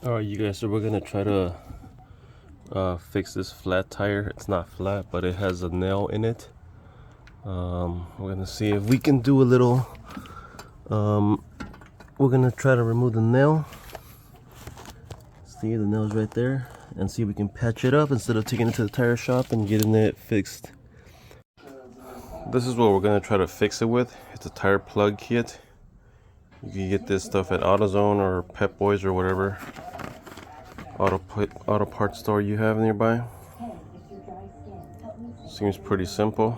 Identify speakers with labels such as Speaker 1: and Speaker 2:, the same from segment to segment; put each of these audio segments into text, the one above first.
Speaker 1: Alright, you guys, so we're gonna try to fix this flat tire. It's not flat, but it has a nail in it. We're gonna see if we can do a little. We're gonna try to remove the nail. See, the nail's right there, and see if we can patch it up instead of taking it to the tire shop and getting it fixed. This is what we're gonna try to fix it with. It's a tire plug kit. You can get this stuff at AutoZone or Pep Boys or whatever auto parts store you have nearby. Seems pretty simple.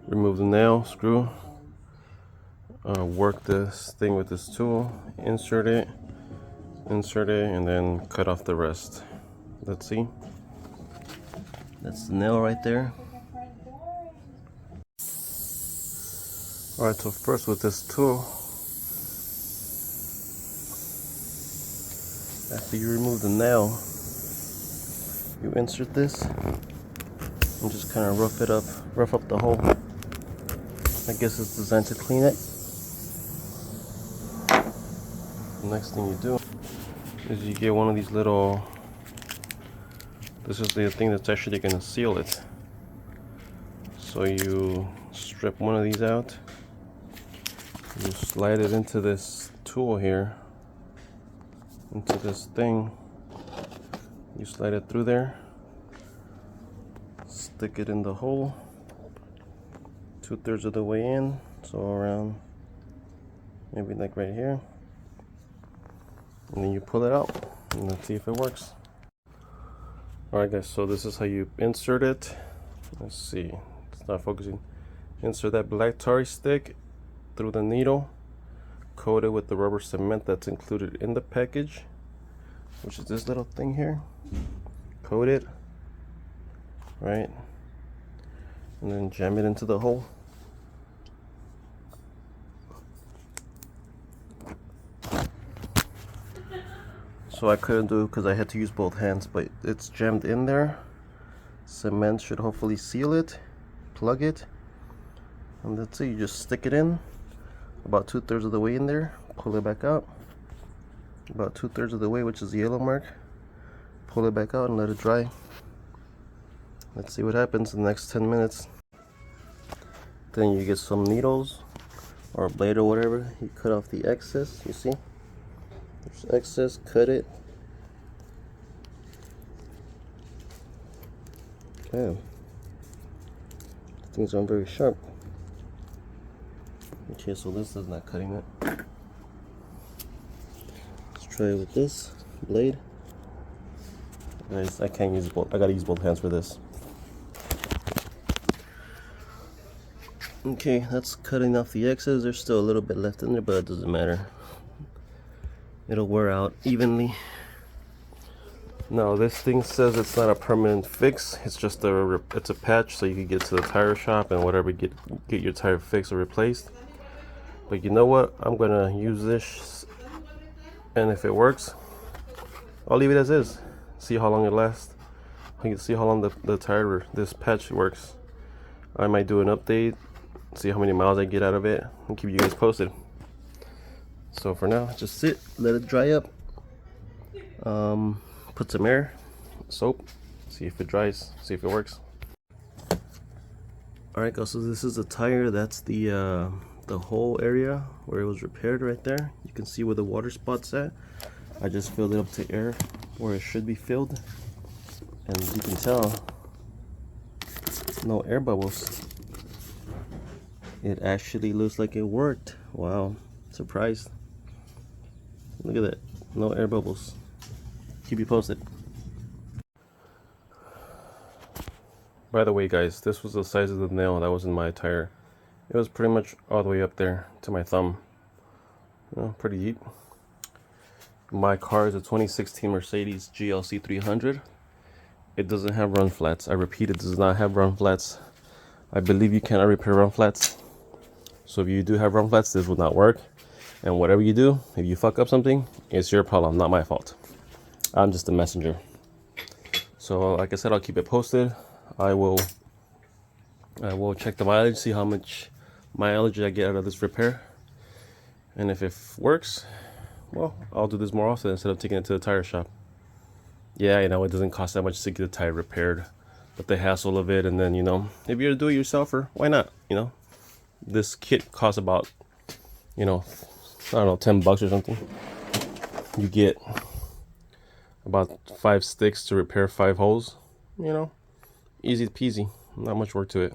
Speaker 1: Remove the nail, screw, work this thing with this tool, insert it, and then cut off the rest. Let's see. That's the nail right there. Alright, so first with this tool, after you remove the nail, you insert this and just kind of rough up the hole. I guess it's designed to clean it. The next thing you do is you get one of these little, this is the thing that's actually going to seal it. So you strip one of these out, you slide it into this tool here, into this thing, you slide it through there, stick it in the hole 2/3 of the way in, so around maybe like right here, and then you pull it out and let's see if it works. Alright guys, so this is how you insert it. Let's see, it's not focusing. Insert that black tar stick through the needle, coat it with the rubber cement that's included in the package, which is this little thing here. Coat it, right, and then jam it into the hole. So I couldn't do it because I had to use both hands, but it's jammed in there. Cement should hopefully seal it, plug it, and that's it. You just stick it in about 2/3 of the way in there, pull it back out about 2/3 of the way, which is the yellow mark, pull it back out and let it dry. Let's see what happens in the next 10 minutes. Then you get some needles or a blade or whatever, you cut off the excess. You see there's excess, cut it. Damn, things aren't very sharp. Okay, so this is not cutting it. Let's try it with this blade. Guys, I can't use both. I gotta use both hands for this. Okay, that's cutting off the excess. There's still a little bit left in there, but it doesn't matter. It'll wear out evenly. Now this thing says it's not a permanent fix. It's just it's a patch, so you can get to the tire shop and whatever get your tire fixed or replaced. But you know what? I'm gonna use this, and if it works, I'll leave it as is. See how long it lasts. You can see how long the tire, this patch works. I might do an update, see how many miles I get out of it, and keep you guys posted. So for now, just sit, let it dry up. Put some air, soap, see if it dries, see if it works. Alright guys, so this is the tire. That's the whole area where it was repaired right there. You can see where the water spot's at. I just filled it up to air where it should be filled, and as you can tell, no air bubbles. It actually looks like it worked. Wow, surprised. Look at that, no air bubbles. Keep you posted. By the way guys, this was the size of the nail that was in my tire. It was pretty much all the way up there to my thumb. You know, pretty deep. My car is a 2016 Mercedes GLC300. It doesn't have run flats. I repeat, it does not have run flats. I believe you cannot repair run flats. So if you do have run flats, this will not work. And whatever you do, if you fuck up something, it's your problem, not my fault. I'm just a messenger. So like I said, I'll keep it posted. I will check the mileage, see how much mileage I get out of this repair. And if it works, well, I'll do this more often instead of taking it to the tire shop. Yeah, you know, it doesn't cost that much to get the tire repaired, but the hassle of it, and then, you know, if you're a do-it-yourselfer, why not? You know, this kit costs about, you know, I don't know, $10 or something. You get about 5 sticks to repair 5 holes. You know, easy peasy, not much work to it.